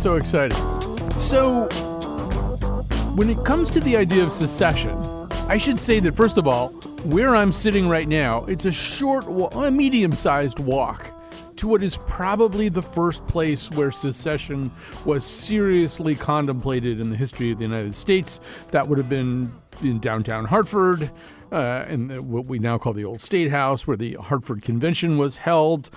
so exciting. So, when it comes to the idea of secession, I should say that, first of all, where I'm sitting right now, it's a medium-sized walk to what is probably the first place where secession was seriously contemplated in the history of the United States. That would have been in downtown Hartford, in what we now call the Old State House, where the Hartford Convention was held.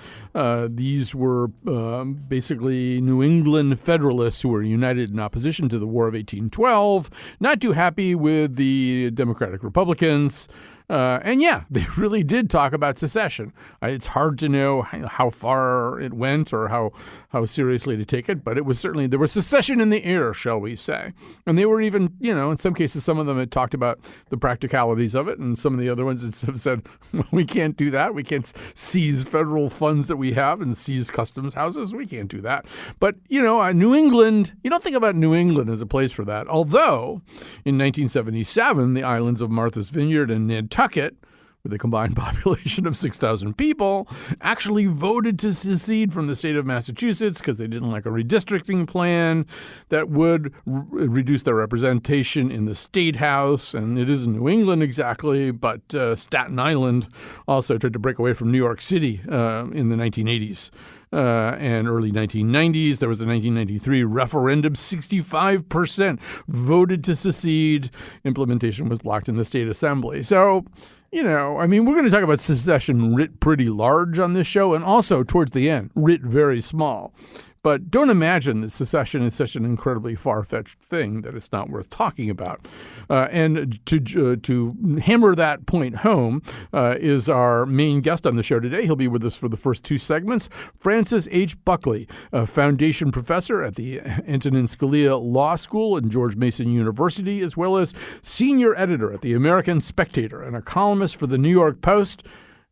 These were basically New England Federalists who were united in opposition to the War of 1812, not too happy with the Democratic Republicans. And yeah, they really did talk about secession. It's hard to know how far it went or how seriously to take it, but it was certainly, there was secession in the air, shall we say. And they were even, in some cases, some of them had talked about the practicalities of it, and some of the other ones have said, well, we can't do that. We can't seize federal funds that we have and seize customs houses. We can't do that. But, New England, you don't think about New England as a place for that. Although, in 1977, the islands of Martha's Vineyard and Nantucket, with a combined population of 6,000 people, actually voted to secede from the state of Massachusetts because they didn't like a redistricting plan that would reduce their representation in the state house. And it isn't New England exactly, but Staten Island also tried to break away from New York City in the 1980s. And early 1990s, there was a 1993 referendum. 65% voted to secede. Implementation was blocked in the state assembly. So, we're going to talk about secession writ pretty large on this show, and also towards the end, writ very small. But don't imagine that secession is such an incredibly far-fetched thing that it's not worth talking about. And to hammer that point home is our main guest on the show today. He'll be with us for the first two segments. Francis H. Buckley, a foundation professor at the Antonin Scalia Law School and George Mason University, as well as senior editor at the American Spectator and a columnist for the New York Post.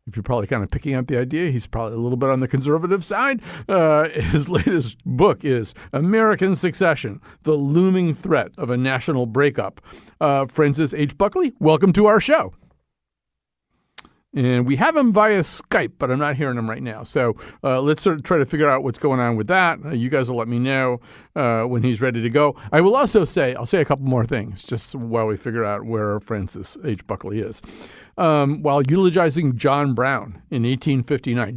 If you're probably kind of picking up the idea, he's probably a little bit on the conservative side. His latest book is American Secession, The Looming Threat of a National Breakup. Francis H. Buckley, welcome to our show. And we have him via Skype, but I'm not hearing him right now. So let's sort of try to figure out what's going on with that. You guys will let me know when he's ready to go. I will also say, I'll say a couple more things just while we figure out where Francis H. Buckley is. While eulogizing John Brown in 1859,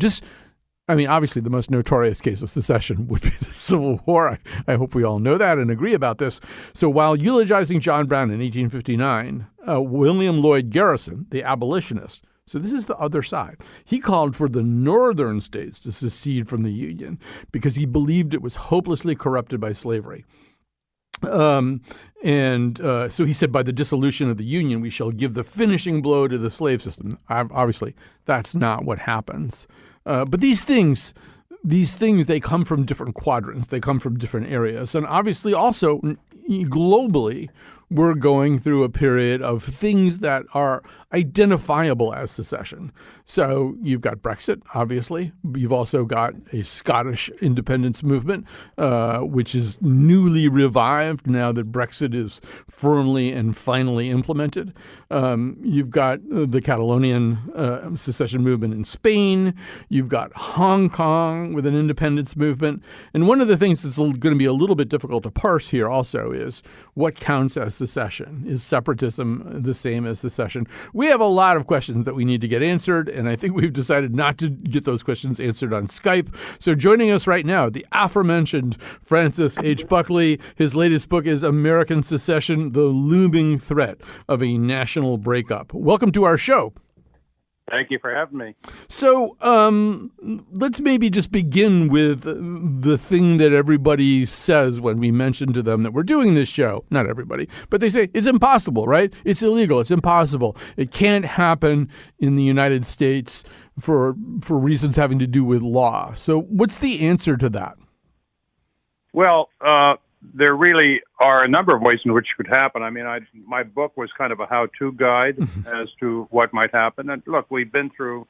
obviously the most notorious case of secession would be the Civil War. I hope we all know that and agree about this. So while eulogizing John Brown in 1859, William Lloyd Garrison, the abolitionist, so this is the other side. He called for the northern states to secede from the Union because he believed it was hopelessly corrupted by slavery. So he said, by the dissolution of the Union, we shall give the finishing blow to the slave system. Obviously, that's not what happens. But these things, they come from different quadrants. They come from different areas. And obviously, also, globally, we're going through a period of things that are identifiable as secession. So you've got Brexit, obviously. You've also got a Scottish independence movement, which is newly revived now that Brexit is firmly and finally implemented. You've got the Catalonian secession movement in Spain. You've got Hong Kong with an independence movement. And one of the things that's going to be a little bit difficult to parse here also is what counts as secession. Is separatism the same as secession? We have a lot of questions that we need to get answered, and I think we've decided not to get those questions answered on Skype. So joining us right now, the aforementioned Francis H. Buckley. His latest book is American Secession, The Looming Threat of a National Breakup. Welcome to our show. Thank you for having me. So let's maybe just begin with the thing that everybody says when we mention to them that we're doing this show. Not everybody, but they say it's impossible, right? It's illegal. It's impossible. It can't happen in the United States for reasons having to do with law. So what's the answer to that? Well, there really are a number of ways in which it could happen. My book was kind of a how-to guide as to what might happen. And look, we've been through,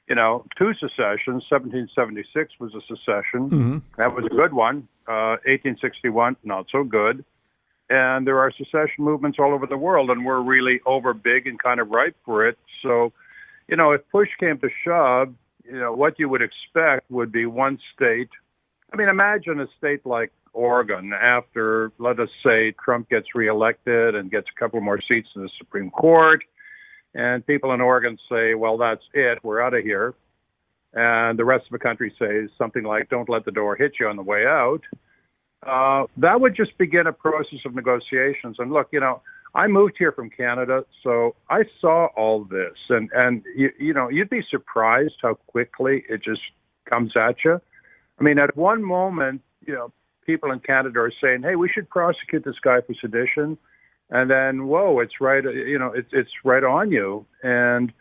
two secessions. 1776 was a secession. Mm-hmm. That was a good one. 1861, not so good. And there are secession movements all over the world, and we're really over big and kind of ripe for it. So, if push came to shove, what you would expect would be one state. Imagine a state like Oregon after, let us say, Trump gets reelected and gets a couple more seats in the Supreme Court, and people in Oregon say, well, that's it, we're out of here, and the rest of the country says something like, don't let the door hit you on the way out, that would just begin a process of negotiations. And look, I moved here from Canada, so I saw all this, and you'd be surprised how quickly it just comes at you. I mean, at one moment, people in Canada are saying, hey, we should prosecute this guy for sedition. And then, whoa, it's right, it's right on you. And,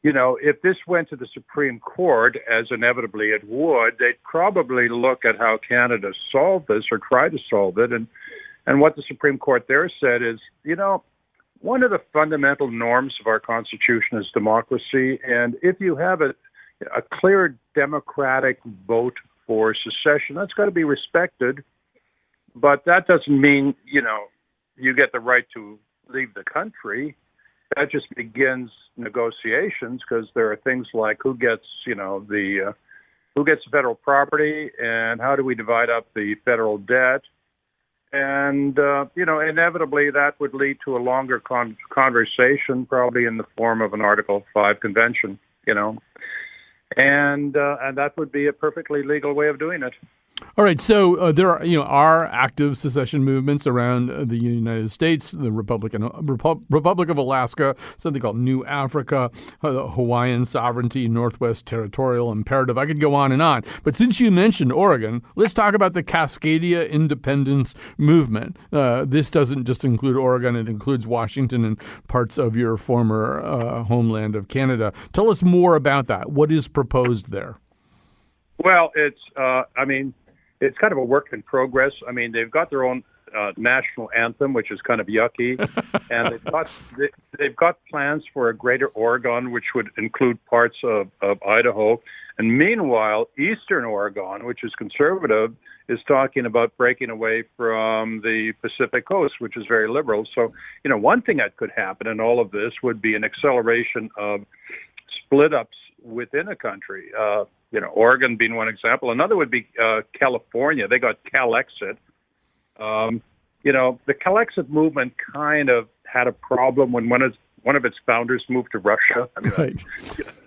if this went to the Supreme Court, as inevitably it would, they'd probably look at how Canada solved this or try to solve it. And what the Supreme Court there said is, one of the fundamental norms of our Constitution is democracy. And if you have a clear democratic vote for secession, that's got to be respected. But that doesn't mean, you get the right to leave the country. That just begins negotiations, because there are things like who gets the federal property, and how do we divide up the federal debt. And, inevitably that would lead to a longer conversation, probably in the form of an Article 5 convention, and that would be a perfectly legal way of doing it. All right, so there are active secession movements around the United States, the Republic of Alaska, something called New Africa, Hawaiian Sovereignty, Northwest Territorial Imperative. I could go on and on. But since you mentioned Oregon, let's talk about the Cascadia Independence Movement. This doesn't just include Oregon, it includes Washington and parts of your former homeland of Canada. Tell us more about that. What is proposed there? Well, it's kind of a work in progress. I mean, they've got their own national anthem, which is kind of yucky, and they've got plans for a greater Oregon, which would include parts of Idaho. And meanwhile, Eastern Oregon, which is conservative, is talking about breaking away from the Pacific Coast, which is very liberal. So, one thing that could happen in all of this would be an acceleration of split-ups within a country. Oregon being one example. Another would be California. They got Calexit. The Calexit movement kind of had a problem when one of its founders moved to Russia. Right.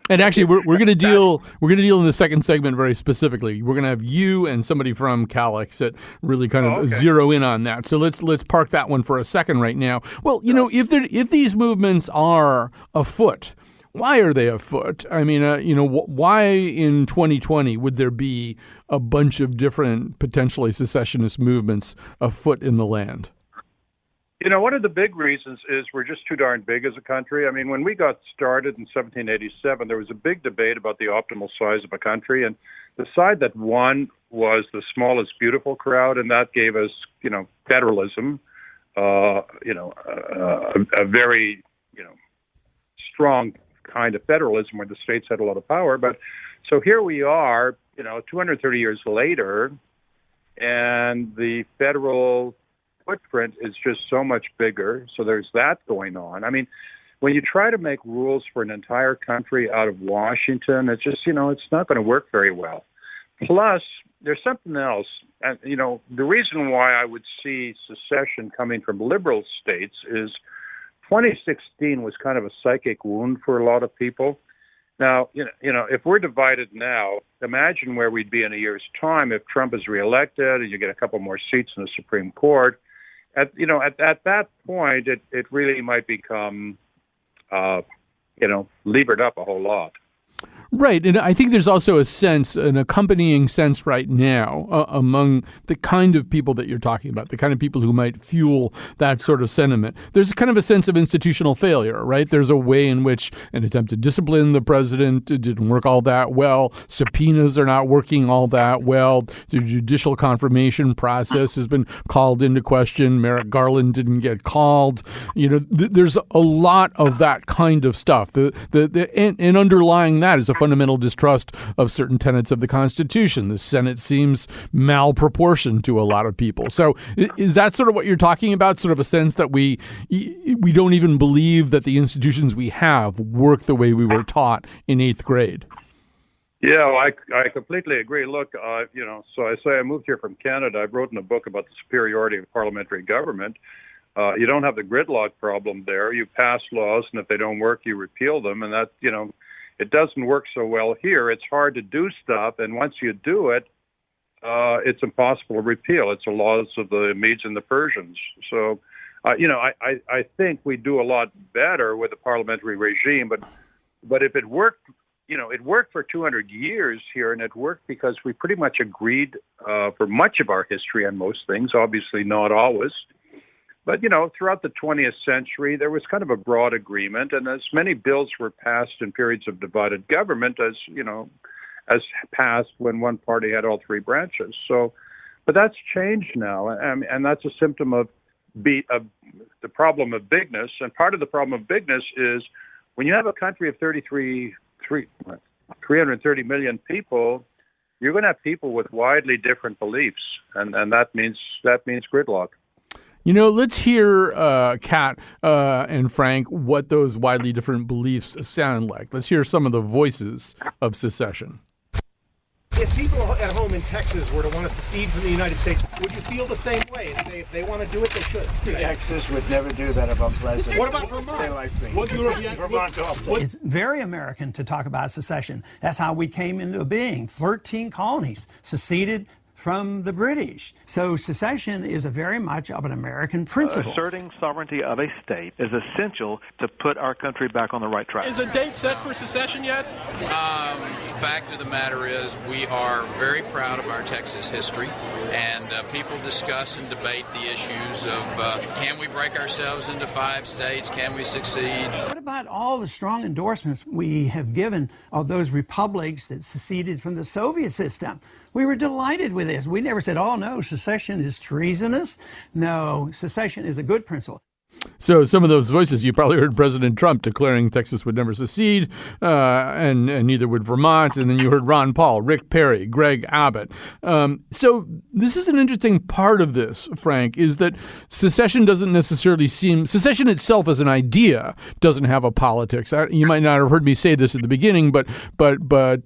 And actually, we're going to deal in the second segment very specifically. We're going to have you and somebody from Calexit really kind of zero in on that. So let's park that one for a second right now. Well, if these movements are afoot, why are they afoot? I mean, why in 2020 would there be a bunch of different potentially secessionist movements afoot in the land? One of the big reasons is we're just too darn big as a country. I mean, when we got started in 1787, there was a big debate about the optimal size of a country, and the side that won was the smallest beautiful crowd, and that gave us, federalism, a very, strong kind of federalism where the states had a lot of power. But so here we are, 230 years later, and the federal footprint is just so much bigger. So there's that going on. I mean, when you try to make rules for an entire country out of Washington, it's just, it's not going to work very well. Plus, there's something else. And, the reason why I would see secession coming from liberal states is 2016 was kind of a psychic wound for a lot of people. Now, if we're divided now, imagine where we'd be in a year's time if Trump is reelected and you get a couple more seats in the Supreme Court. At that point, it really might become, levered up a whole lot. Right. And I think there's also an accompanying sense right now among the kind of people that you're talking about, the kind of people who might fuel that sort of sentiment. There's kind of a sense of institutional failure, right? There's a way in which an attempt to discipline the president didn't work all that well. Subpoenas are not working all that well. The judicial confirmation process has been called into question. Merrick Garland didn't get called. There's a lot of that kind of stuff. And underlying that is a fundamental distrust of certain tenets of the Constitution. The Senate seems malproportioned to a lot of people. So is that sort of what you're talking about, sort of a sense that we don't even believe that the institutions we have work the way we were taught in 8th grade? Yeah, well, I completely agree. Look, so I say I moved here from Canada. I wrote in a book about the superiority of parliamentary government. You don't have the gridlock problem there. You pass laws, and if they don't work, you repeal them. And that, it doesn't work so well here. It's hard to do stuff, and once you do it, it's impossible to repeal. It's the laws of the Medes and the Persians. So, I think we do a lot better with a parliamentary regime. But if it worked, it worked for 200 years here, and it worked because we pretty much agreed for much of our history on most things. Obviously, not always. But, throughout the 20th century, there was kind of a broad agreement, and as many bills were passed in periods of divided government as passed when one party had all three branches. So, but that's changed now, and that's a symptom of the problem of bigness. And part of the problem of bigness is when you have a country of 330 million people, you're going to have people with widely different beliefs, and that means gridlock. Let's hear, Kat and Frank, what those widely different beliefs sound like. Let's hear some of the voices of secession. If people at home in Texas were to want to secede from the United States, would you feel the same way and say if they want to do it, they should? Texas would never do that if I'm president. What about Vermont? They like me. Vermont also. It's very American to talk about secession. That's how we came into being. 13 colonies seceded from the British. So secession is a very much of an American principle. Asserting sovereignty of a state is essential to put our country back on the right track. Is a date set for secession yet? Fact of the matter is we are very proud of our Texas history, and people discuss and debate the issues of can we break ourselves into 5 states? Can we succeed? What about all the strong endorsements we have given of those republics that seceded from the Soviet system? We were delighted with this. We never said, oh, no, secession is treasonous. No, secession is a good principle. So some of those voices, you probably heard President Trump declaring Texas would never secede, and neither would Vermont. And then you heard Ron Paul, Rick Perry, Greg Abbott. So this is an interesting part of this, Frank, is that secession doesn't necessarily secession itself as an idea doesn't have a politics. You might not have heard me say this at the beginning, but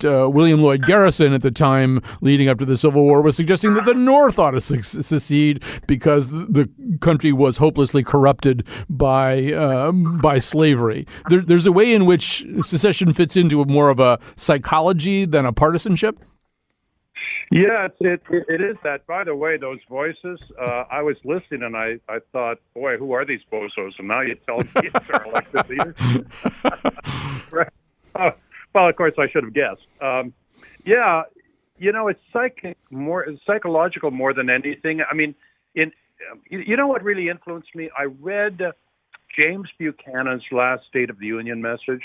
William Lloyd Garrison at the time leading up to the Civil War was suggesting that the North ought to secede because the country was hopelessly corrupted by slavery. There's a way in which secession fits into more of a psychology than a partisanship. Yeah, it is that. By the way, those voices, I was listening and I thought, boy, who are these bozos? And now you tell me it's our elected leaders. Right. Well, of course, I should have guessed. Yeah, it's psychological more than anything. I mean, you know what really influenced me? I read James Buchanan's last State of the Union message,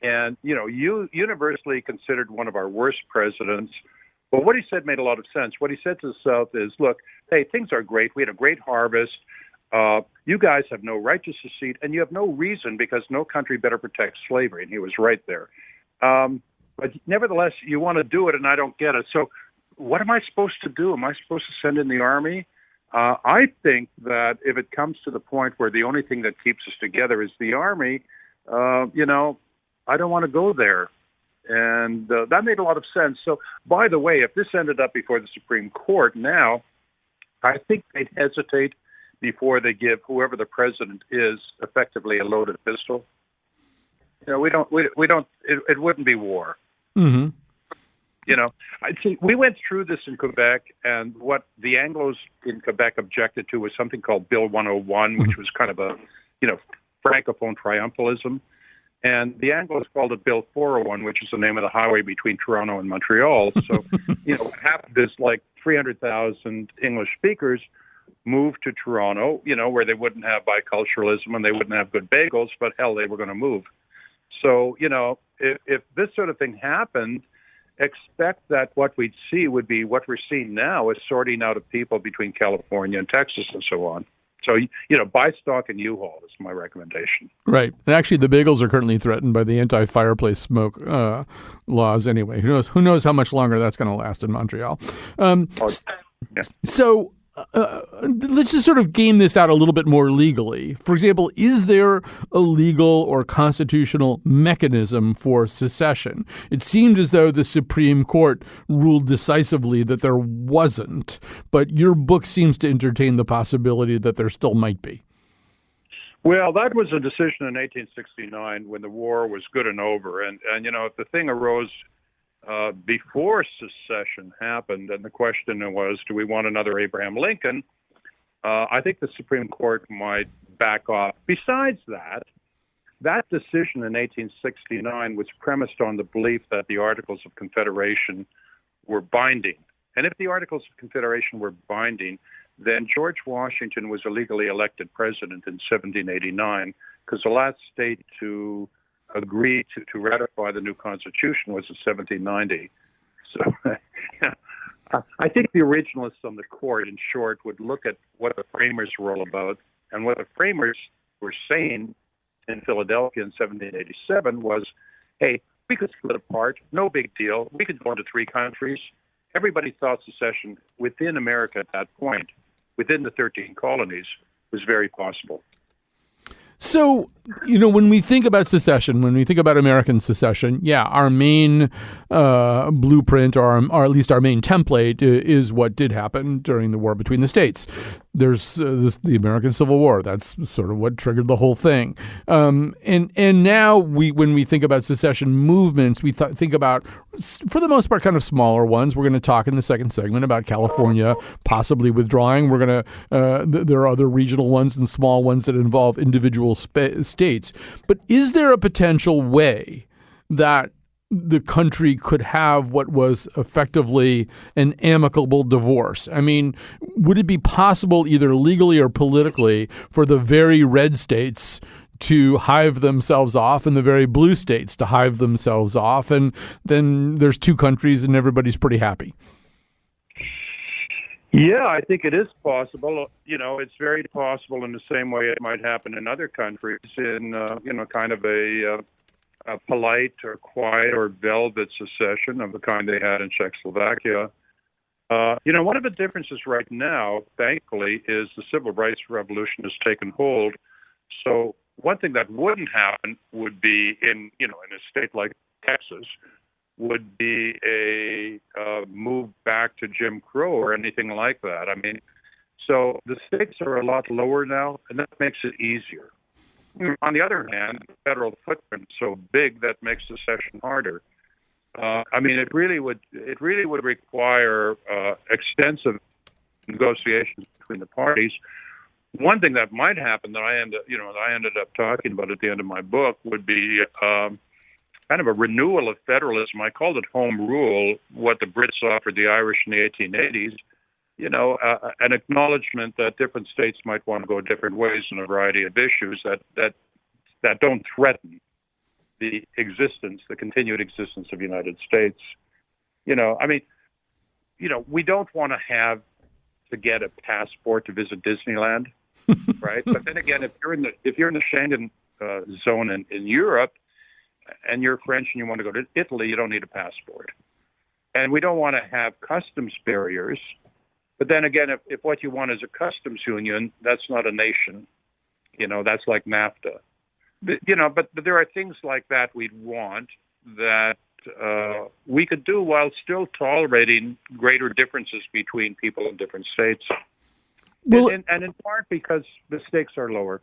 and, universally considered one of our worst presidents. But what he said made a lot of sense. What he said to the South is, look, hey, things are great. We had a great harvest. You guys have no right to secede, and you have no reason because no country better protects slavery. And he was right there. But nevertheless, you want to do it, and I don't get it. So what am I supposed to do? Am I supposed to send in the army? I think that if it comes to the point where the only thing that keeps us together is the army, I don't want to go there. And that made a lot of sense. So, by the way, if this ended up before the Supreme Court now, I think they'd hesitate before they give whoever the president is effectively a loaded pistol. It wouldn't be war. Mm-hmm. I think we went through this in Quebec, and what the Anglos in Quebec objected to was something called Bill 101, which was kind of a, francophone triumphalism. And the Anglos called it Bill 401, which is the name of the highway between Toronto and Montreal. So, what happened is like 300,000 English speakers moved to Toronto, where they wouldn't have biculturalism and they wouldn't have good bagels, but hell, they were going to move. So, if this sort of thing happened, expect that what we'd see would be what we're seeing now is sorting out of people between California and Texas and so on. So, buy stock in U-Haul is my recommendation. Right. And actually, the bagels are currently threatened by the anti-fireplace smoke laws anyway. Who knows how much longer that's going to last in Montreal. Yeah. So let's just sort of game this out a little bit more legally. For example, is there a legal or constitutional mechanism for secession? It seemed as though the Supreme Court ruled decisively that there wasn't, but your book seems to entertain the possibility that there still might be. Well, that was a decision in 1869 when the war was good and over. And if the thing arose before secession happened, and the question was, do we want another Abraham Lincoln? I think the Supreme Court might back off. Besides that decision in 1869 was premised on the belief that the Articles of Confederation were binding. And if the Articles of Confederation were binding, then George Washington was illegally elected president in 1789, because the last state to agree to ratify the new Constitution was in 1790. So I think the originalists on the court, in short, would look at what the framers were all about. And what the framers were saying in Philadelphia in 1787 was, hey, we could split apart, no big deal. We could go into three countries. Everybody thought secession within America at that point, within the 13 colonies, was very possible. So, when we think about secession, when we think about American secession, our main blueprint, or at least our main template, is what did happen during the war between the states. There's the American Civil War. That's sort of what triggered the whole thing. And now when we think about secession movements, we think about, for the most part, kind of smaller ones. We're going to talk in the second segment about California possibly withdrawing. We're going to there are other regional ones and small ones that involve individual states. But is there a potential way that the country could have what was effectively an amicable divorce? I mean, would it be possible, either legally or politically, for the very red states to hive themselves off and the very blue states to hive themselves off, and then there's two countries and everybody's pretty happy? Yeah, I think it is possible. It's very possible in the same way it might happen in other countries, in kind of a polite or quiet or velvet secession of the kind they had in Czechoslovakia. One of the differences right now, thankfully, is the civil rights revolution has taken hold. So one thing that wouldn't happen would be in a state like Texas, would be a move back to Jim Crow or anything like that. I mean, so the stakes are a lot lower now, and that makes it easier. On the other hand, the federal footprint is so big that makes secession harder. It really would require extensive negotiations between the parties. One thing that might happen that I ended up talking about at the end of my book would be kind of a renewal of federalism. I called it home rule, what the Brits offered the Irish in the 1880s. An acknowledgement that different states might want to go different ways in a variety of issues that don't threaten the continued existence of the United States. We don't want to have to get a passport to visit Disneyland, right? But then again, if you're in the Schengen zone in Europe, and you're French and you want to go to Italy, you don't need a passport. And we don't want to have customs barriers. But then again, if what you want is a customs union, that's not a nation. That's like NAFTA. But there are things like that we'd want that we could do while still tolerating greater differences between people in different states. Well, and in part because the stakes are lower.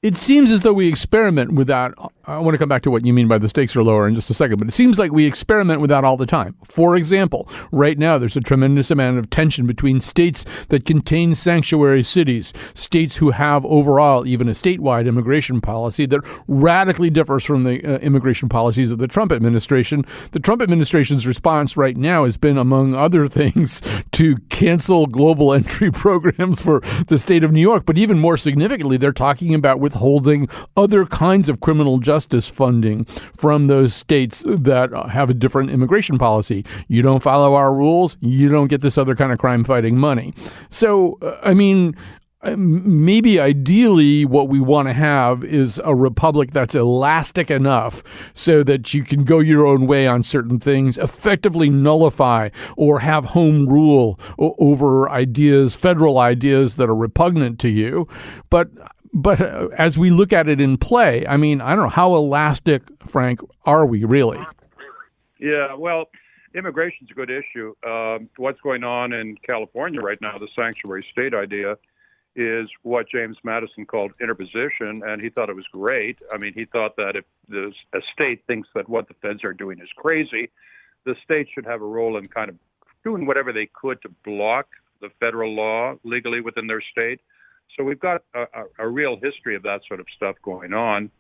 It seems as though we experiment with that. I want to come back to what you mean by the stakes are lower in just a second, but it seems like we experiment with that all the time. For example, right now there's a tremendous amount of tension between states that contain sanctuary cities, states who have overall even a statewide immigration policy that radically differs from the immigration policies of the Trump administration. The Trump administration's response right now has been, among other things, to cancel global entry programs for the state of New York. But even more significantly, they're talking about withholding other kinds of criminal justice funding from those states that have a different immigration policy. You don't follow our rules, you don't get this other kind of crime-fighting money. So, maybe ideally what we want to have is a republic that's elastic enough so that you can go your own way on certain things, effectively nullify or have home rule over ideas, federal ideas that are repugnant to you. But as we look at it in play, I mean, I don't know, how elastic, Frank, are we really? Yeah, well, immigration's a good issue. What's going on in California right now, the sanctuary state idea, is what James Madison called interposition, and he thought it was great. I mean, he thought that if a state thinks that what the feds are doing is crazy, the state should have a role in kind of doing whatever they could to block the federal law legally within their state. So we've got a real history of that sort of stuff going on.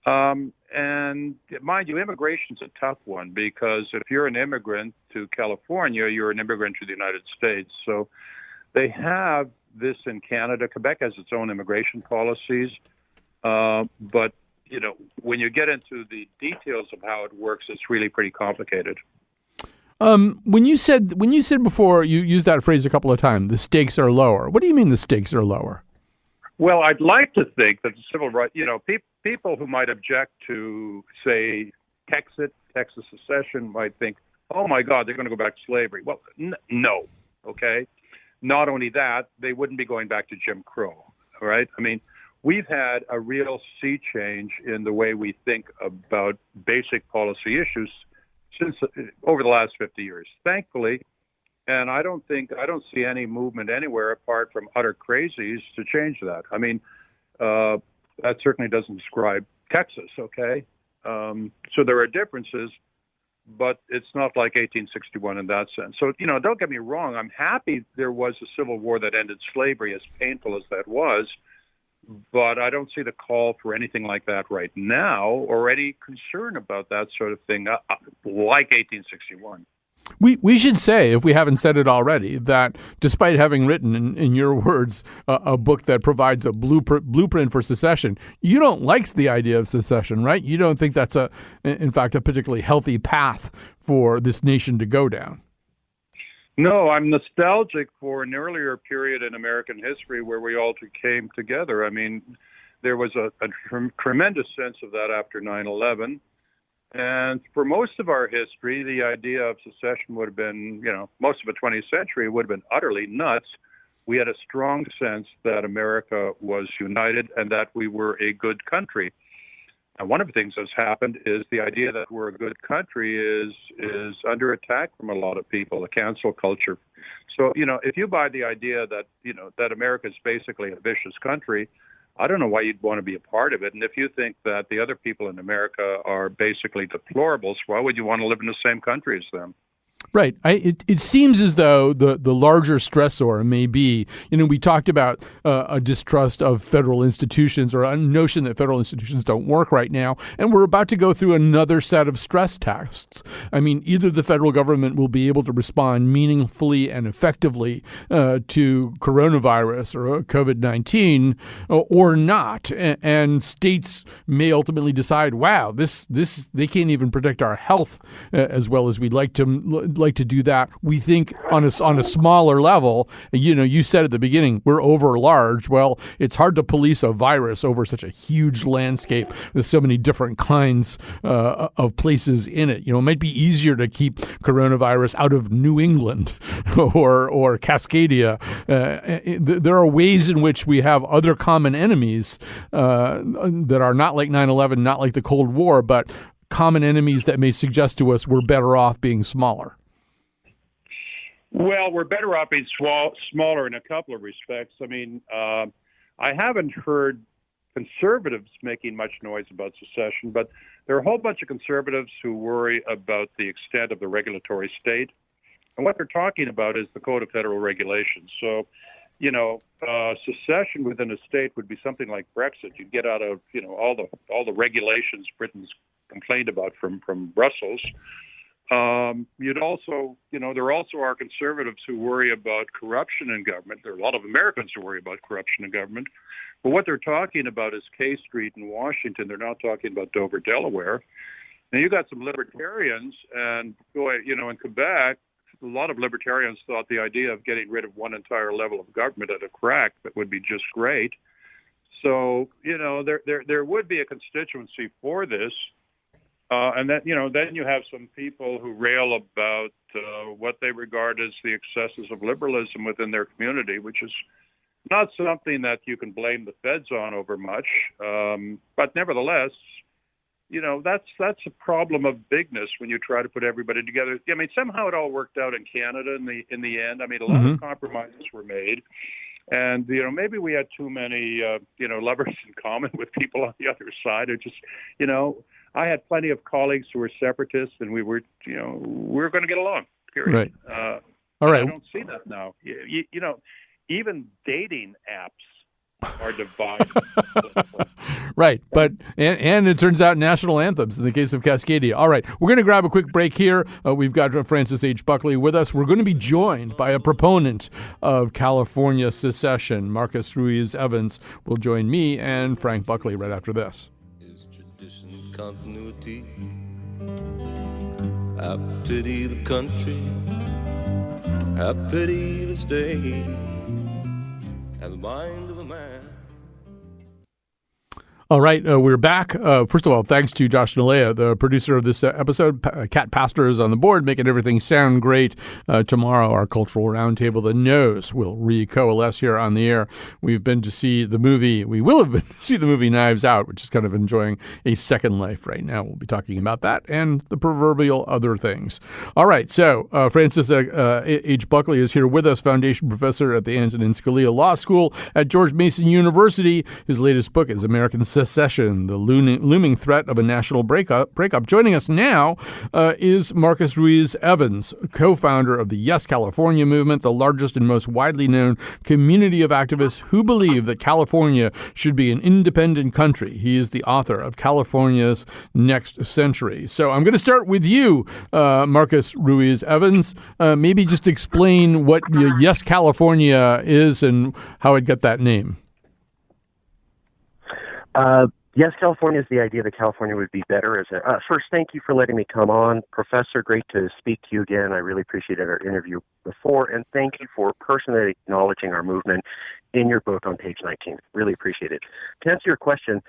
And mind you, immigration's a tough one because if you're an immigrant to California, you're an immigrant to the United States. So they have this in Canada. Quebec has its own immigration policies. But, you know, when you get into the details of how it works, it's really pretty complicated. When you said before, you used that phrase a couple of times, the stakes are lower. What do you mean the stakes are lower? Well, I'd like to think that the civil rights, you know, people who might object to, say, Texas secession might think, oh, my God, they're going to go back to slavery. Well, no, okay? Not only that, they wouldn't be going back to Jim Crow, all right? I mean, we've had a real sea change in the way we think about basic policy issues since over the last 50 years, thankfully. And I don't see any movement anywhere apart from utter crazies to change that. I mean, that certainly doesn't describe Texas, okay? So there are differences, but it's not like 1861 in that sense. So, you know, don't get me wrong. I'm happy there was a civil war that ended slavery, as painful as that was. But I don't see the call for anything like that right now or any concern about that sort of thing like 1861. We should say, if we haven't said it already, that despite having written, in your words, a book that provides a blueprint for secession, you don't like the idea of secession, right? You don't think that's, in fact, a particularly healthy path for this nation to go down. No, I'm nostalgic for an earlier period in American history where we all came together. I mean, there was a tremendous sense of that after 9/11. And for most of our history, the idea of secession would have been, you know, most of the 20th century would have been utterly nuts. We had a strong sense that America was united and that we were a good country. And one of the things that's happened is the idea that we're a good country is under attack from a lot of people, the cancel culture. So, you know, if you buy the idea that, you know, that America is basically a vicious country, I don't know why you'd want to be a part of it. And if you think that the other people in America are basically deplorables, why would you want to live in the same country as them? Right. It seems as though the larger stressor may be, you know, we talked about a distrust of federal institutions or a notion that federal institutions don't work right now. And we're about to go through another set of stress tests. I mean, either the federal government will be able to respond meaningfully and effectively to coronavirus or COVID-19 or not. And states may ultimately decide, wow, this they can't even protect our health as well as we'd like to do that. We think on a smaller level. You know, you said at the beginning, we're over large. Well, it's hard to police a virus over such a huge landscape with so many different kinds of places in it. You know, it might be easier to keep coronavirus out of New England or Cascadia. There are ways in which we have other common enemies that are not like 9/11, not like the Cold War, but common enemies that may suggest to us we're better off being smaller. Well, we're better off being smaller in a couple of respects. I mean, I haven't heard conservatives making much noise about secession, but there are a whole bunch of conservatives who worry about the extent of the regulatory state. And what they're talking about is the Code of Federal Regulations. So, you know, secession within a state would be something like Brexit. You'd get out of, you know, all the regulations Britain's complained about from Brussels. You'd also, you know, there also are conservatives who worry about corruption in government. There are a lot of Americans who worry about corruption in government. But what they're talking about is K Street in Washington. They're not talking about Dover, Delaware. Now, you got some libertarians, and boy, you know, in Quebec, lot of libertarians thought the idea of getting rid of one entire level of government at a crack that would be just great. So, there would be a constituency for this. And then, then you have some people who rail about what they regard as the excesses of liberalism within their community, which is not something that you can blame the feds on over much. But nevertheless, that's a problem of bigness when you try to put everybody together. I mean, somehow it all worked out in Canada in the end. I mean, a lot of compromises were made. And, maybe we had too many, lovers in common with people on the other side. It just, I had plenty of colleagues who were separatists, and we were going to get along, period. Right. All right. I don't see that now. Even dating apps are divided. Right, but and it turns out national anthems in the case of Cascadia. All right, we're going to grab a quick break here. We've got Francis H. Buckley with us. We're going to be joined by a proponent of California secession. Marcus Ruiz Evans will join me and Frank Buckley right after this. Is tradition continuity? I pity the country. I pity the state. And the mind of a man. All right, we're back. First of all, thanks to Josh Nalea, the producer of this episode. Kat Pastor is on the board, making everything sound great. Tomorrow, our cultural roundtable, The Nose, will recoalesce here on the air. We've been to see the movie. We will have been to see the movie Knives Out, which is kind of enjoying a second life right now. We'll be talking about that and the proverbial other things. All right, so Francis H. Buckley is here with us, foundation professor at the Antonin Scalia Law School at George Mason University. His latest book is American Secession, the looming threat of a national breakup. Joining us now is Marcus Ruiz Evans, co-founder of the Yes California movement, the largest and most widely known community of activists who believe that California should be an independent country. He is the author of California's Next Century. So I'm going to start with you, Marcus Ruiz Evans. Maybe just explain what Yes California is and how it got that name. Yes, California is the idea that California would be better as a... first, thank you for letting me come on. Professor, great to speak to you again. I really appreciated our interview before, and thank you for personally acknowledging our movement in your book on page 19. Really appreciate it. To answer your question,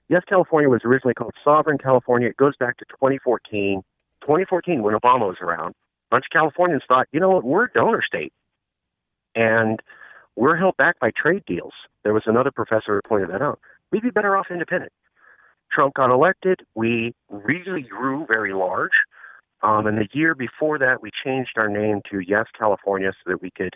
Yes, California was originally called Sovereign California. It goes back to 2014. 2014, when Obama was around, a bunch of Californians thought, you know what, we're a donor state, and we're held back by trade deals. There was another professor who pointed that out. We'd be better off independent. Trump got elected. We really grew very large. And the year before that, we changed our name to Yes California so that we could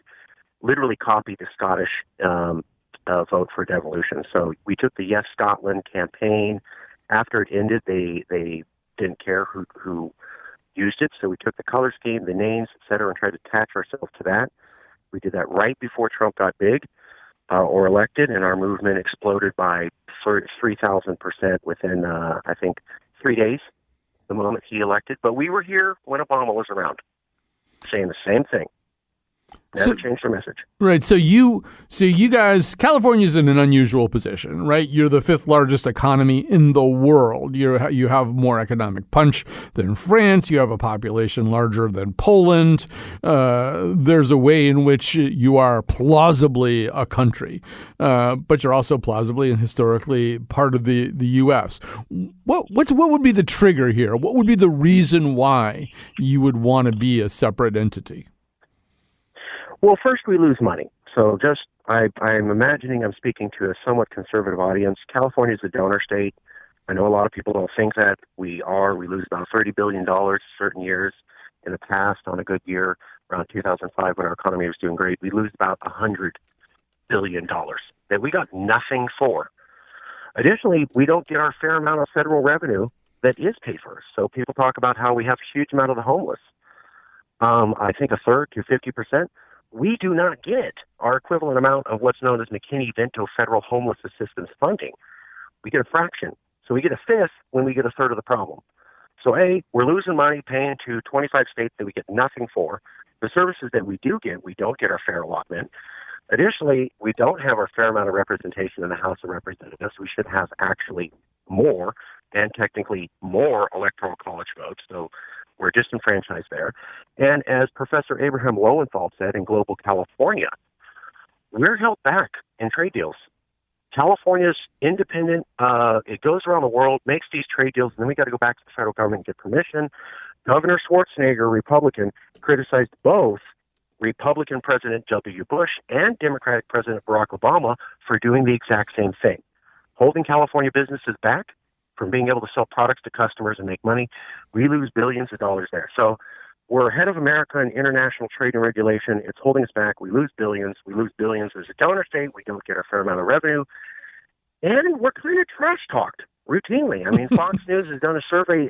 literally copy the Scottish vote for devolution. So we took the Yes Scotland campaign. After it ended, they didn't care who used it. So we took the color scheme, the names, et cetera, and tried to attach ourselves to that. We did that right before Trump got big or elected, and our movement exploded by 3,000% within, I think, 3 days, the moment he elected. But we were here when Obama was around, saying the same thing. Never changed our message. Right. So you guys, California's in an unusual position, right? You're the fifth largest economy in the world. You have more economic punch than France. You have a population larger than Poland. There's a way in which you are plausibly a country, but you're also plausibly and historically part of the U.S. What would be the trigger here? What would be the reason why you would want to be a separate entity? Well, first we lose money. So I'm imagining I'm speaking to a somewhat conservative audience. California is a donor state. I know a lot of people don't think that we are. We lose about $30 billion certain years in the past. On a good year, around 2005 when our economy was doing great, we lose about $100 billion that we got nothing for. Additionally, we don't get our fair amount of federal revenue that is paid for us. So people talk about how we have a huge amount of the homeless. I think a third to 50%. We do not get our equivalent amount of what's known as McKinney-Vento federal homeless assistance funding. We get a fraction. So we get a fifth when we get a third of the problem. So A, we're losing money paying to 25 states that we get nothing for. The services that we do get, we don't get our fair allotment. Additionally, we don't have our fair amount of representation in the House of Representatives. We should have actually more and technically more electoral college votes. So We're disenfranchised there. And as Professor Abraham Lowenthal said in Global California, we're held back in trade deals. California's independent. It goes around the world, makes these trade deals, and then we got to go back to the federal government and get permission. Governor Schwarzenegger, Republican, criticized both Republican President W. Bush and Democratic President Barack Obama for doing the exact same thing, holding California businesses back from being able to sell products to customers and make money. We lose billions of dollars there. So we're ahead of America in international trade and regulation. It's holding us back. We lose billions. We lose billions as a donor state. We don't get a fair amount of revenue. And we're kind of trash talked routinely. I mean, Fox News has done a survey.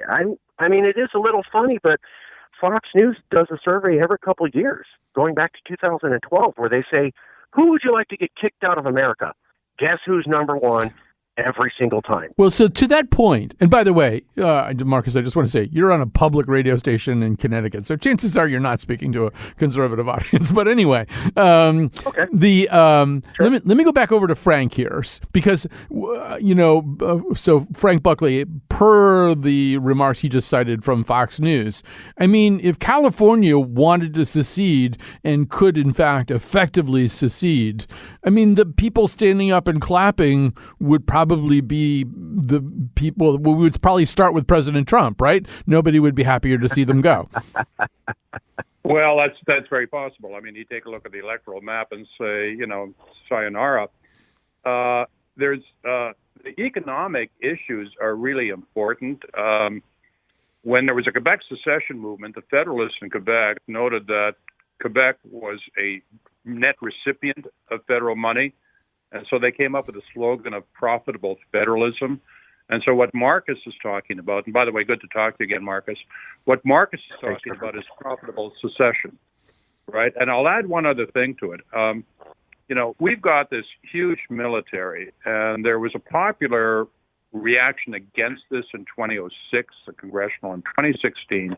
I mean, it is a little funny, but Fox News does a survey every couple of years, going back to 2012, where they say, who would you like to get kicked out of America? Guess who's number one every single time? Well, so to that point, and by the way, Marcus, I just want to say, you're on a public radio station in Connecticut, so chances are you're not speaking to a conservative audience. But anyway, okay. Sure. Let me go back over to Frank here, because, so Frank Buckley, per the remarks he just cited from Fox News, I mean, if California wanted to secede and could, in fact, effectively secede, I mean, the people standing up and clapping would probably be the people. We would probably start with President Trump, right? Nobody would be happier to see them go. Well, that's very possible. I mean, you take a look at the electoral map and say, sayonara. There's the economic issues are really important. When there was a Quebec secession movement, the Federalists in Quebec noted that Quebec was a net recipient of federal money. And so they came up with a slogan of profitable federalism. And so what Marcus is talking about, and by the way, good to talk to you again, Marcus, what Marcus is talking about is profitable secession, right? And I'll add one other thing to it. We've got this huge military, and there was a popular reaction against this in 2006, the congressional in 2016.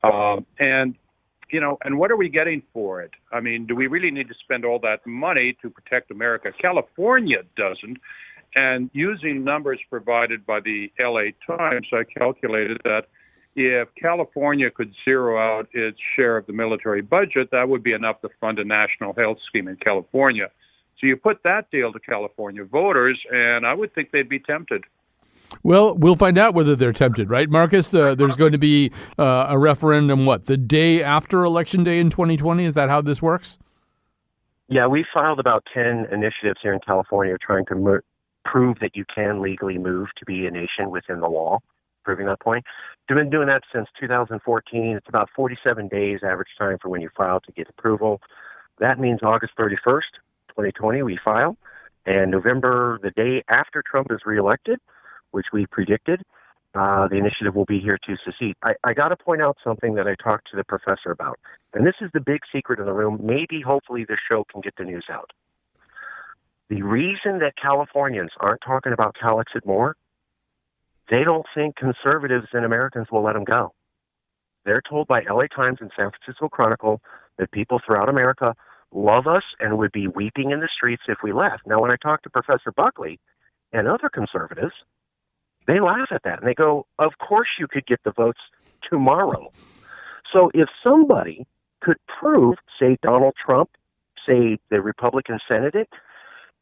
And what are we getting for it? I mean, do we really need to spend all that money to protect America? California doesn't. And using numbers provided by the LA Times, I calculated that if California could zero out its share of the military budget, that would be enough to fund a national health scheme in California. So you put that deal to California voters, and I would think they'd be tempted. Well, we'll find out whether they're tempted, right, Marcus? There's going to be a referendum, the day after Election Day in 2020? Is that how this works? Yeah, we filed about 10 initiatives here in California trying to prove that you can legally move to be a nation within the law, proving that point. We've been doing that since 2014. It's about 47 days average time for when you file to get approval. That means August 31st, 2020, we file. And November, the day after Trump is reelected, which we predicted, the initiative will be here to secede. I got to point out something that I talked to the professor about, and this is the big secret in the room. Maybe, hopefully, this show can get the news out. The reason that Californians aren't talking about Calexit more, they don't think conservatives and Americans will let them go. They're told by LA Times and San Francisco Chronicle that people throughout America love us and would be weeping in the streets if we left. Now, when I talk to Professor Buckley and other conservatives, they laugh at that, and they go, of course you could get the votes tomorrow. So if somebody could prove, say, Donald Trump, say, the Republican Senate,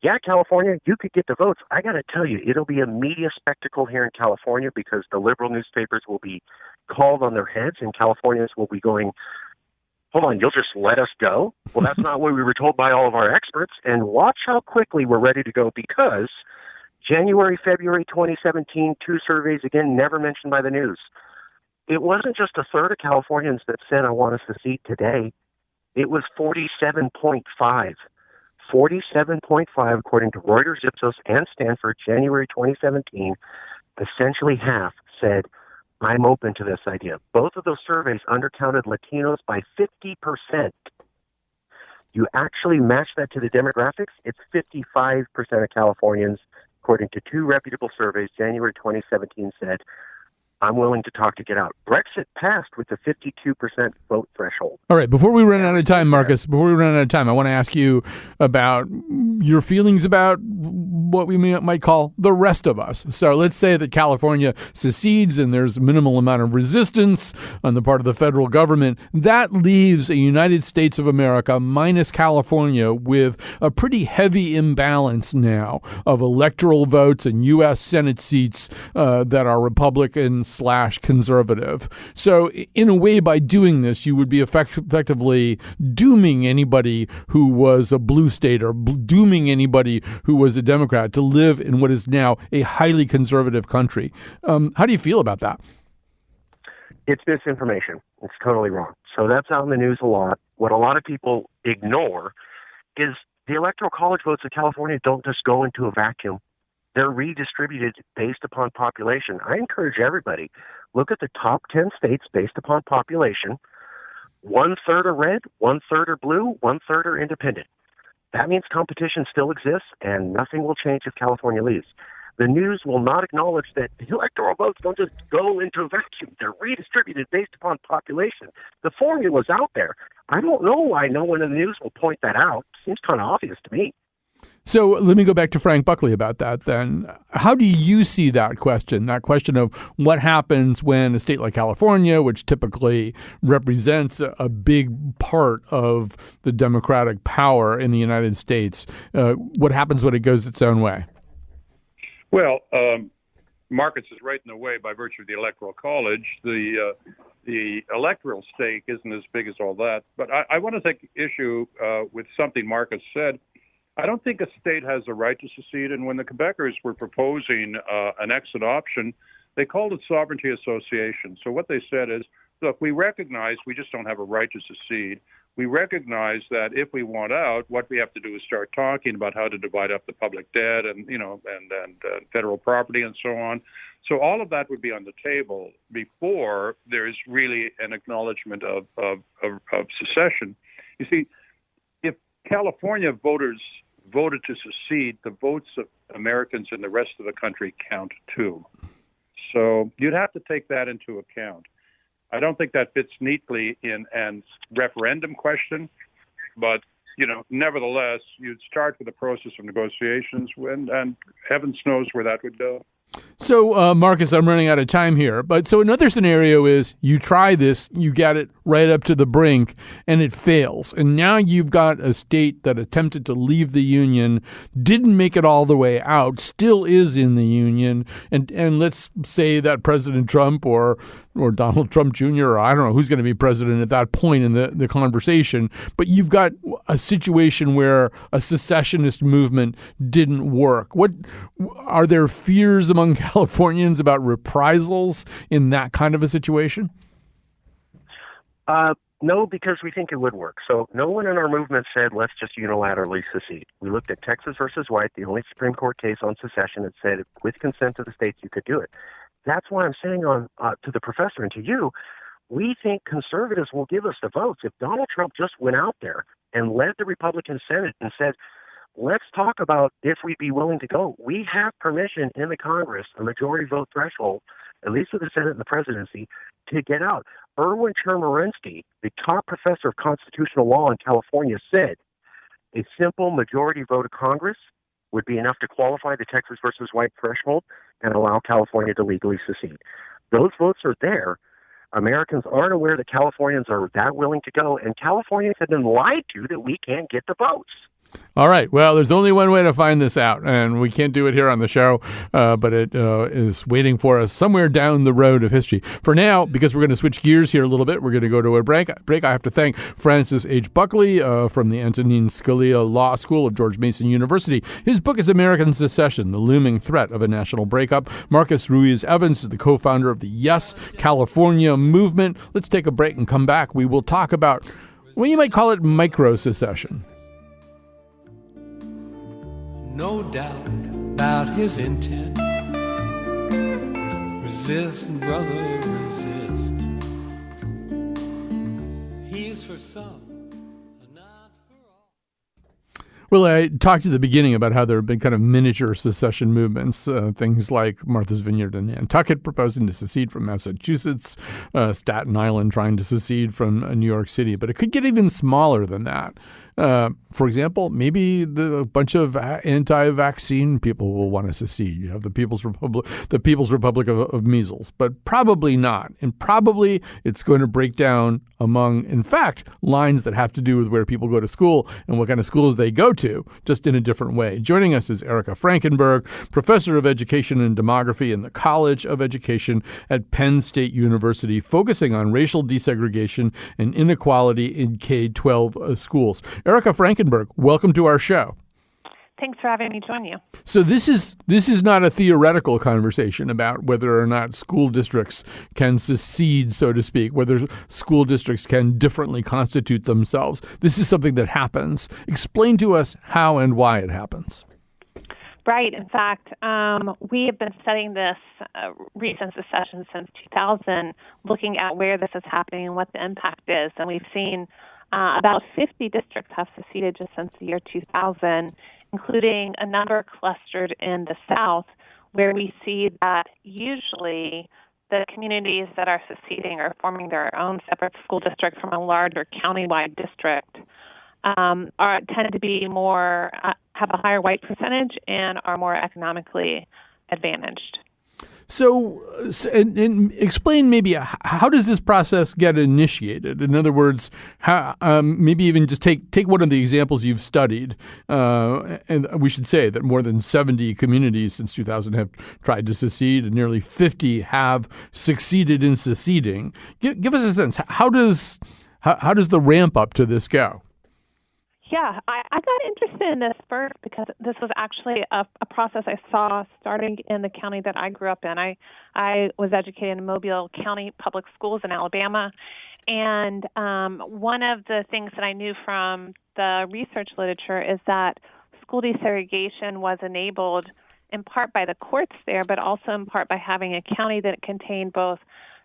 yeah, California, you could get the votes. I got to tell you, it'll be a media spectacle here in California because the liberal newspapers will be called on their heads, and Californians will be going, hold on, you'll just let us go? Well, that's not what we were told by all of our experts, and watch how quickly we're ready to go because January, February 2017, 2 surveys, again, never mentioned by the news. It wasn't just a third of Californians that said, I want to secede today. It was 47.5. 47.5, according to Reuters, Ipsos, and Stanford, January 2017, essentially half said, I'm open to this idea. Both of those surveys undercounted Latinos by 50%. You actually match that to the demographics, it's 55% of Californians, according to 2 reputable surveys, January 2017 said, I'm willing to talk to get out. Brexit passed with the 52% vote threshold. All right, before we run out of time, Marcus, I want to ask you about your feelings about what we might call the rest of us. So let's say that California secedes and there's minimal amount of resistance on the part of the federal government. That leaves a United States of America minus California with a pretty heavy imbalance now of electoral votes and U.S. Senate seats that are Republican/conservative. So in a way, by doing this, you would be effectively dooming anybody who was a blue state or dooming anybody who was a Democrat to live in what is now a highly conservative country. How do you feel about that? It's misinformation. It's totally wrong. So that's out in the news a lot. What a lot of people ignore is the Electoral College votes of California don't just go into a vacuum. They're redistributed based upon population. I encourage everybody, look at the top 10 states based upon population. 1/3 are red, 1/3 are blue, 1/3 are independent. That means competition still exists, and nothing will change if California leaves. The news will not acknowledge that the electoral votes don't just go into a vacuum. They're redistributed based upon population. The formula's out there. I don't know why no one in the news will point that out. Seems kind of obvious to me. So let me go back to Frank Buckley about that then. How do you see that question of what happens when a state like California, which typically represents a big part of the democratic power in the United States, what happens when it goes its own way? Well, Marcus is right in the way by virtue of the Electoral College. The electoral stake isn't as big as all that. But I want to take issue with something Marcus said. I don't think a state has a right to secede. And when the Quebecers were proposing an exit option, they called it sovereignty association. So what they said is, look, we recognize we just don't have a right to secede. We recognize that if we want out, what we have to do is start talking about how to divide up the public debt and federal property and so on. So all of that would be on the table before there's really an acknowledgement of secession. You see, if California voters voted to secede, the votes of Americans in the rest of the country count too. So you'd have to take that into account. I don't think that fits neatly in a referendum question, but nevertheless, you'd start with the process of negotiations, and heavens knows where that would go. So, Marcus, I'm running out of time here. But so another scenario is you try this, you get it right up to the brink, and it fails. And now you've got a state that attempted to leave the Union, didn't make it all the way out, still is in the Union. And let's say that President Trump or Donald Trump Jr., or I don't know who's going to be president at that point in the conversation. But you've got a situation where a secessionist movement didn't work. What are there fears among Californians about reprisals in that kind of a situation? No, because we think it would work. So no one in our movement said, let's just unilaterally secede. We looked at Texas versus White, the only Supreme Court case on secession that said with consent of the states, you could do it. That's why I'm saying to the professor and to you, we think conservatives will give us the votes. If Donald Trump just went out there and led the Republican Senate and said, let's talk about if we'd be willing to go. We have permission in the Congress, a majority vote threshold, at least for the Senate and the presidency, to get out. Erwin Chemerinsky, the top professor of constitutional law in California, said a simple majority vote of Congress would be enough to qualify the Texas versus White threshold and allow California to legally secede. Those votes are there. Americans aren't aware that Californians are that willing to go, and Californians have been lied to that we can't get the votes. All right. Well, there's only one way to find this out, and we can't do it here on the show, but it is waiting for us somewhere down the road of history. For now, because we're going to switch gears here a little bit, we're going to go to a break. I have to thank Francis H. Buckley from the Antonin Scalia Law School of George Mason University. His book is American Secession, The Looming Threat of a National Breakup. Marcus Ruiz-Evans is the co-founder of the Yes California movement. Let's take a break and come back. We will talk about, well, you might call it micro-secession. No doubt about his intent. Resist, brother, resist. He is for some, not for all. Well, I talked at the beginning about how there have been kind of miniature secession movements, things like Martha's Vineyard and Nantucket proposing to secede from Massachusetts, Staten Island trying to secede from New York City. But it could get even smaller than that. For example, maybe a bunch of anti-vaccine people will want to secede. You have the People's Republic of Measles, but probably not. And probably it's going to break down among, in fact, lines that have to do with where people go to school and what kind of schools they go to, just in a different way. Joining us is Erica Frankenberg, professor of education and demography in the College of Education at Penn State University, focusing on racial desegregation and inequality in K-12 schools. Erica Frankenberg, welcome to our show. Thanks for having me join you. So this is not a theoretical conversation about whether or not school districts can secede, so to speak, whether school districts can differently constitute themselves. This is something that happens. Explain to us how and why it happens. Right. In fact, we have been studying this recent secession since 2000, looking at where this is happening and what the impact is. And we've seen about 50 districts have seceded just since the year 2000, including a number clustered in the South, where we see that usually the communities that are seceding are forming their own separate school district from a larger countywide district, tend to be more, have a higher white percentage and are more economically advantaged. So, and explain maybe how does this process get initiated? In other words, how, maybe even just take one of the examples you've studied, and we should say that more than 70 communities since 2000 have tried to secede, and nearly 50 have succeeded in seceding. Give us a sense. How does the ramp up to this go? Yeah, I got interested in this first because this was actually a process I saw starting in the county that I grew up in. I was educated in Mobile County Public Schools in Alabama, and one of the things that I knew from the research literature is that school desegregation was enabled in part by the courts there, but also in part by having a county that contained both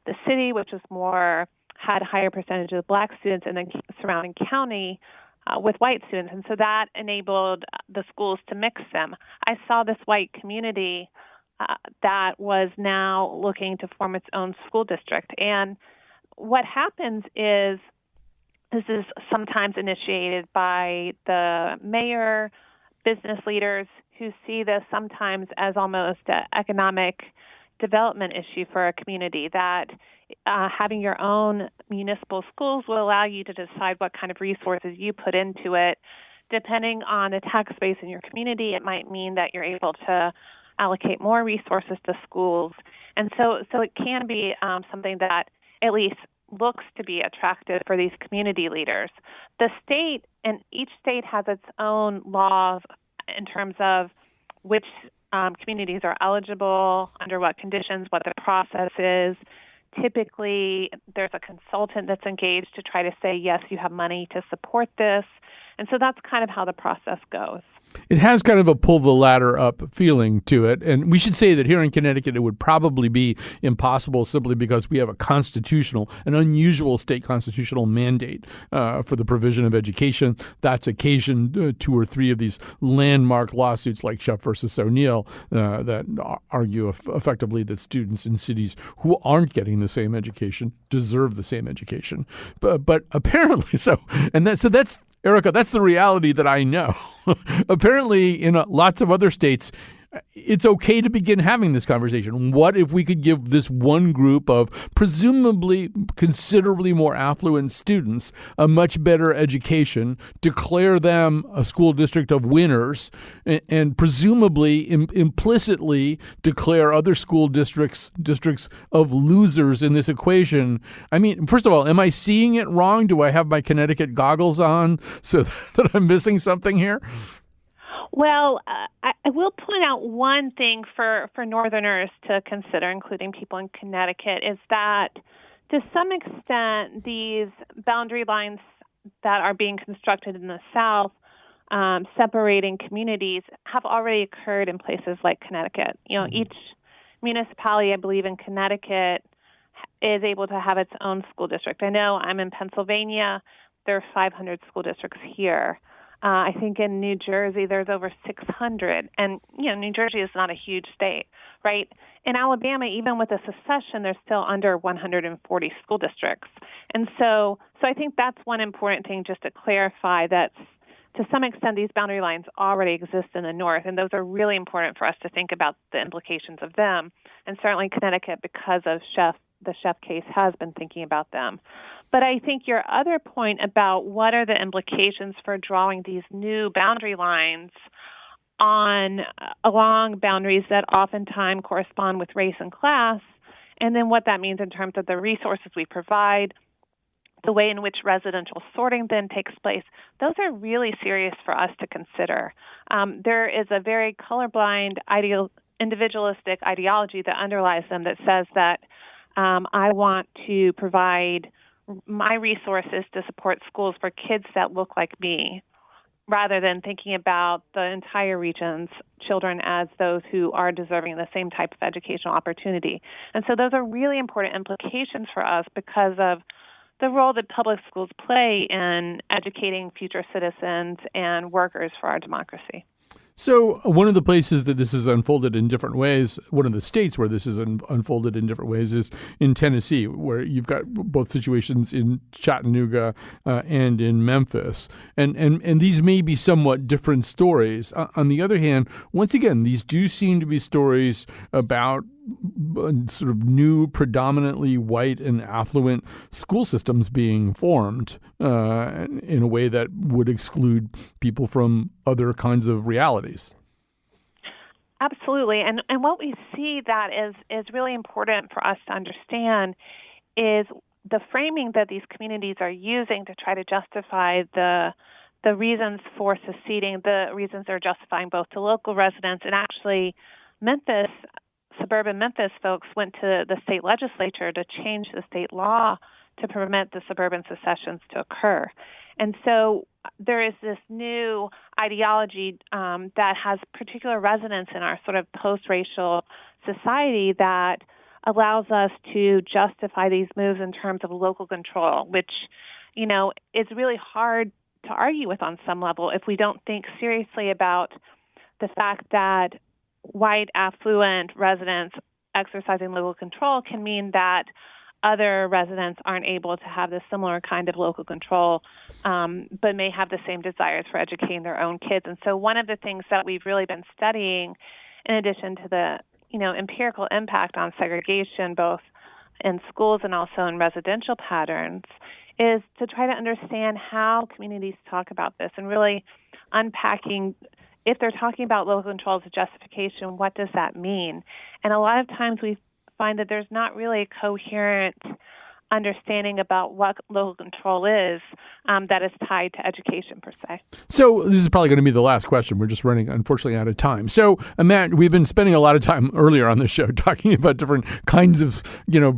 the city, which was had higher percentage of black students, and then surrounding county with white students. And so that enabled the schools to mix them. I saw this white community that was now looking to form its own school district. And what happens is this is sometimes initiated by the mayor, business leaders who see this sometimes as almost an economic development issue for a community, that having your own municipal schools will allow you to decide what kind of resources you put into it. Depending on the tax base in your community, it might mean that you're able to allocate more resources to schools. And so it can be something that at least looks to be attractive for these community leaders. The state, and each state has its own laws in terms of which communities are eligible, under what conditions, what the process is. Typically, there's a consultant that's engaged to try to say, yes, you have money to support this. And so that's kind of how the process goes. It has kind of a pull the ladder up feeling to it. And we should say that here in Connecticut, it would probably be impossible simply because we have an unusual state constitutional mandate for the provision of education. That's occasioned 2 or 3 of these landmark lawsuits like Sheff versus O'Neill that argue effectively that students in cities who aren't getting the same education deserve the same education. But apparently that's Erica, that's the reality that I know. Apparently, in lots of other states, it's okay to begin having this conversation. What if we could give this one group of presumably considerably more affluent students a much better education, declare them a school district of winners, and presumably implicitly declare other school districts of losers in this equation? I mean, first of all, am I seeing it wrong? Do I have my Connecticut goggles on so that I'm missing something here? Well, I will point out one thing for Northerners to consider, including people in Connecticut, is that to some extent these boundary lines that are being constructed in the South, separating communities, have already occurred in places like Connecticut. You know, each municipality, I believe, in Connecticut is able to have its own school district. I know I'm in Pennsylvania. There are 500 school districts here. I think in New Jersey there's over 600. And, New Jersey is not a huge state, right? In Alabama, even with a secession, there's still under 140 school districts. And so I think that's one important thing just to clarify, that to some extent these boundary lines already exist in the North, and those are really important for us to think about the implications of them. And certainly Connecticut, because of the Sheff case, has been thinking about them. But I think your other point about what are the implications for drawing these new boundary lines along boundaries that oftentimes correspond with race and class, and then what that means in terms of the resources we provide, the way in which residential sorting then takes place, those are really serious for us to consider. There is a very colorblind, individualistic ideology that underlies them that says that I want to provide my resources to support schools for kids that look like me, rather than thinking about the entire region's children as those who are deserving of the same type of educational opportunity. And so those are really important implications for us because of the role that public schools play in educating future citizens and workers for our democracy. So one of the places that this is unfolded in different ways, one of the states where this is unfolded in different ways, is in Tennessee, where you've got both situations in Chattanooga and in Memphis. And these may be somewhat different stories. On the other hand, once again, these do seem to be stories about sort of new, predominantly white and affluent school systems being formed in a way that would exclude people from other kinds of realities. Absolutely. And what we see that is really important for us to understand is the framing that these communities are using to try to justify the reasons for seceding, the reasons they're justifying both to local residents and actually suburban Memphis folks went to the state legislature to change the state law to permit the suburban secessions to occur. And so there is this new ideology that has particular resonance in our sort of post-racial society that allows us to justify these moves in terms of local control, which, is really hard to argue with on some level if we don't think seriously about the fact that white affluent residents exercising local control can mean that other residents aren't able to have the similar kind of local control, but may have the same desires for educating their own kids. And so one of the things that we've really been studying, in addition to the empirical impact on segregation, both in schools and also in residential patterns, is to try to understand how communities talk about this and really unpacking, if they're talking about local control as a justification, what does that mean? And a lot of times we find that there's not really a coherent understanding about what local control is that is tied to education per se. So this is probably going to be the last question. We're just running, unfortunately, out of time. So, Matt, we've been spending a lot of time earlier on the show talking about different kinds of,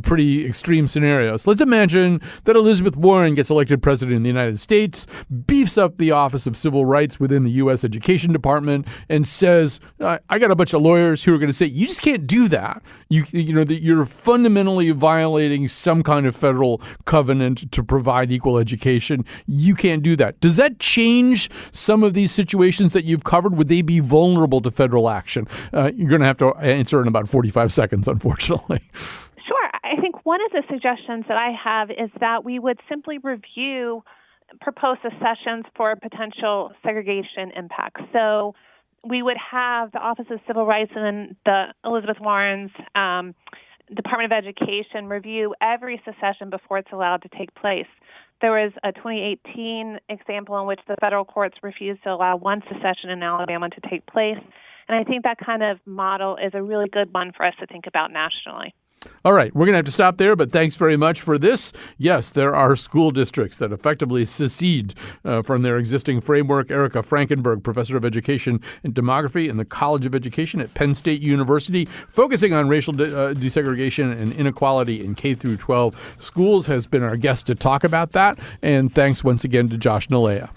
pretty extreme scenarios. Let's imagine that Elizabeth Warren gets elected president of the United States, beefs up the Office of Civil Rights within the U.S. Education Department, and says, I got a bunch of lawyers who are going to say, you just can't do that. That you're fundamentally violating some kind of federal covenant to provide equal education. You can't do that. Does that change some of these situations that you've covered? Would they be vulnerable to federal action? You're going to have to answer in about 45 seconds, unfortunately. Sure. I think one of the suggestions that I have is that we would simply review proposed secessions for potential segregation impacts. So we would have the Office of Civil Rights and then the Elizabeth Warren's Department of Education review every secession before it's allowed to take place. There was a 2018 example in which the federal courts refused to allow one secession in Alabama to take place. And I think that kind of model is a really good one for us to think about nationally. All right, we're going to have to stop there, but thanks very much for this. Yes, there are school districts that effectively secede from their existing framework. Erica Frankenberg, professor of education and demography in the College of Education at Penn State University, focusing on racial desegregation and inequality in K through 12 schools, has been our guest to talk about that. And thanks once again to Josh Nalea.